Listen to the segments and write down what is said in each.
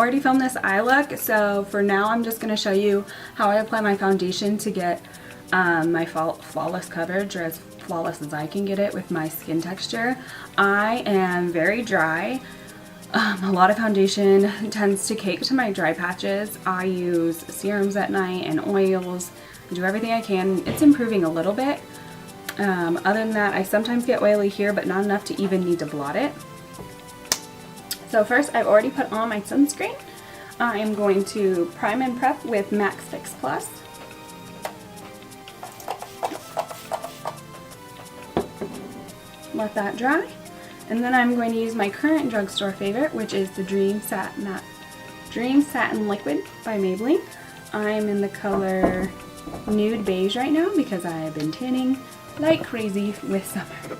already filmed this eye look, so for now I'm just going to show you how I apply my foundation to get my flawless coverage, or as flawless as I can get it with my skin texture. I am very dry. A lot of foundation tends to cake to my dry patches. I use serums at night and oils. I do everything I can. It's improving a little bit. Other than that, I sometimes get oily here, but not enough to even need to blot it. So first, I've already put on my sunscreen. I am going to prime and prep with Max Fix Plus. Let that dry. And then I'm going to use my current drugstore favorite, which is the Dream Satin Liquid by Maybelline. I'm in the color Nude Beige right now because I have been tanning like crazy with summer.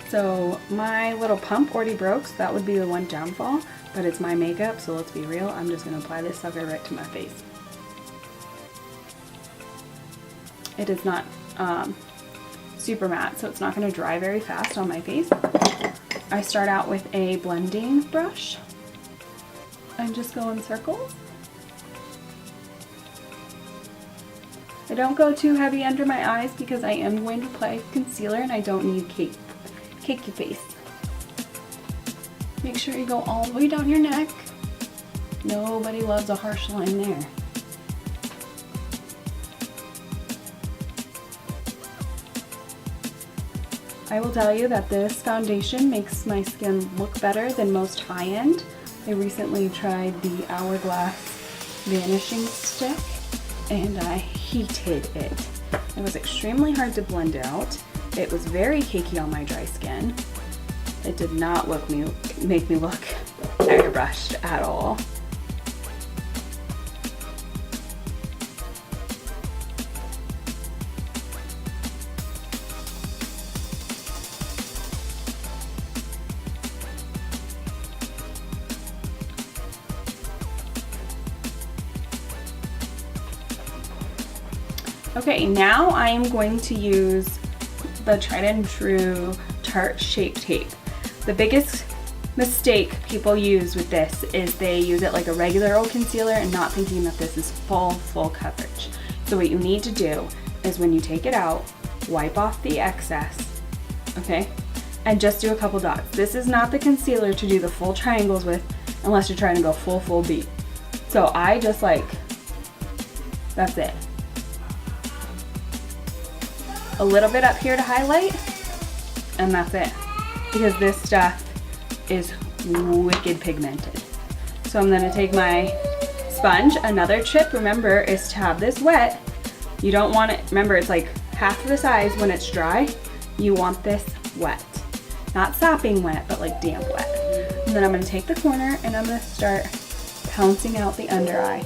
So my little pump already broke, so that would be the one downfall, but it's my makeup, so let's be real, I'm just going to apply this sucker right to my face. It is not super matte, so it's not going to dry very fast on my face. I start out with a blending brush and just go in circles. I don't go too heavy under my eyes because I am going to apply concealer and I don't need cake your face. Make sure you go all the way down your neck. Nobody loves a harsh line there. I will tell you that this foundation makes my skin look better than most high-end. I recently tried the Hourglass Vanishing Stick and I hated it. It was extremely hard to blend out. It was very cakey on my dry skin. It did not make me look airbrushed at all. Okay, now I am going to use the tried and true Tarte Shape Tape. The biggest mistake people use with this is they use it like a regular old concealer and not thinking that this is full coverage. So what you need to do is when you take it out, wipe off the excess, okay? And just do a couple dots. This is not the concealer to do the full triangles with unless you're trying to go full beat. So I just that's it. A little bit up here to highlight, and that's it. Because this stuff is wicked pigmented. So I'm gonna take my sponge. Another tip, remember, is to have this wet. You don't want it, remember it's like half the size when it's dry. You want this wet. Not sopping wet, but like damp wet. And then I'm gonna take the corner and I'm gonna start pouncing out the under eye.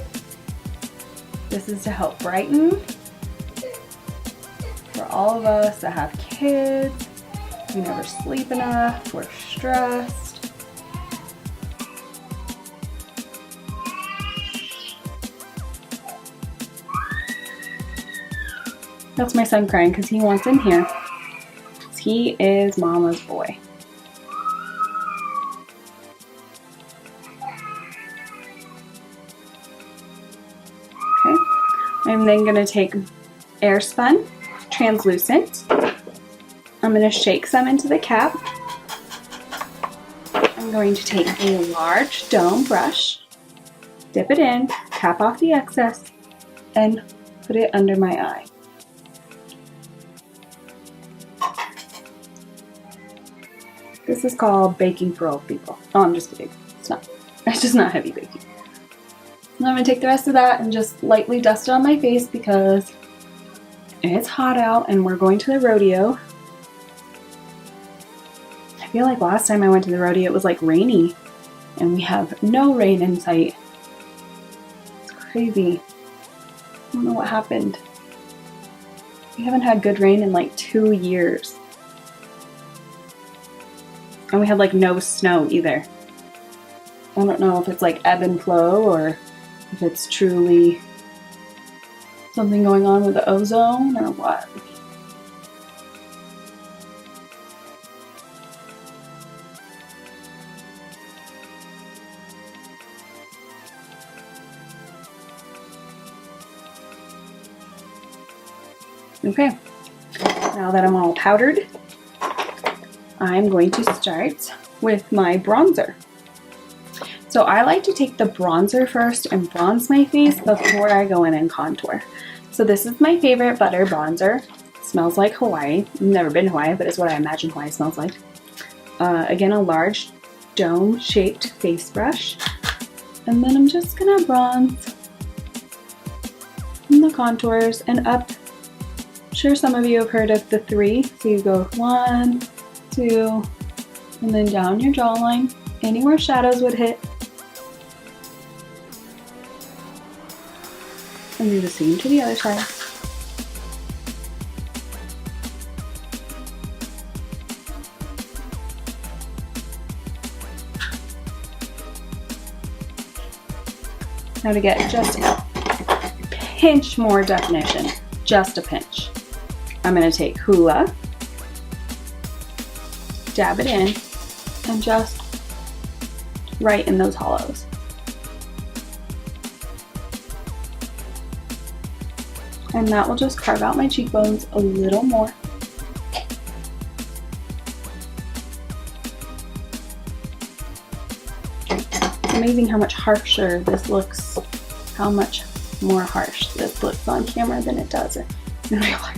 This is to help brighten. For all of us that have kids, we never sleep enough, we're stressed. That's my son crying because he wants in here. He is mama's boy. Okay, I'm then going to take Airspun Translucent. I'm going to shake some into the cap. I'm going to take a large dome brush, dip it in, cap off the excess, and put it under my eye. This is called baking for old people. Oh, I'm just kidding. It's not. It's just not heavy baking. And I'm going to take the rest of that and just lightly dust it on my face because it's hot out and we're going to the rodeo. I feel like last time I went to the rodeo it was like rainy and we have no rain in sight. It's crazy. I don't know what happened. We haven't had good rain in like 2 years. And we had like no snow either. I don't know if it's like ebb and flow or if it's truly something going on with the ozone or what. Okay, now that I'm all powdered, I'm going to start with my bronzer. So I like to take the bronzer first and bronze my face before I go in and contour. So this is my favorite butter bronzer. It smells like Hawaii. I've never been to Hawaii, but it's what I imagine Hawaii smells like. Again, a large dome-shaped face brush. And then I'm just gonna bronze in the contours and up. I'm sure some of you have heard of the 3. So you go 1, 2, and then down your jawline, anywhere shadows would hit. And do the same to the other side. Now to get just a pinch more definition, just a pinch, I'm going to take Hoola, dab it in, and just right in those hollows. And that will just carve out my cheekbones a little more. It's amazing how much harsher this looks, how much more harsh this looks on camera than it does in real life.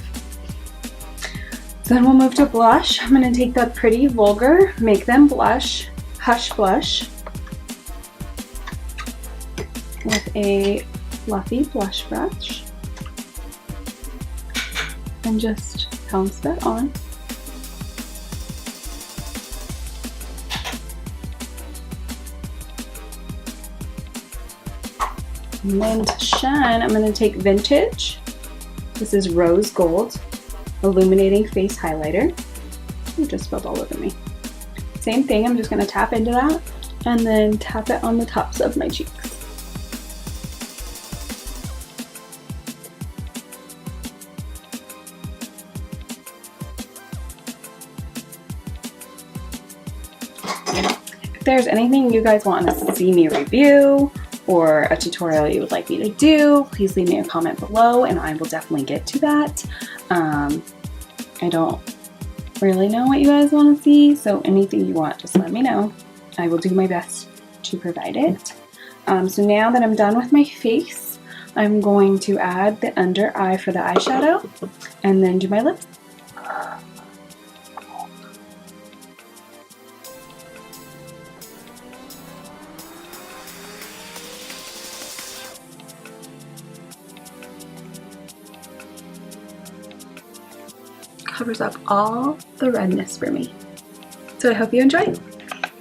So then we'll move to blush. I'm going to take the Pretty Vulgar Make Them Blush Hush Blush with a fluffy blush brush and just pounce that on. And then to shine, I'm going to take Vintage. This is Rose Gold Illuminating Face Highlighter. It just spilled all over me. Same thing, I'm just going to tap into that and then tap it on the tops of my cheeks. If there's anything you guys want to see me review or a tutorial you would like me to do, please leave me a comment below and I will definitely get to that. I don't really know what you guys want to see, so anything you want, just let me know. I will do my best to provide it. So now that I'm done with my face, I'm going to add the under eye for the eyeshadow and then do my lips. Covers up all the redness for me. So I hope you enjoy.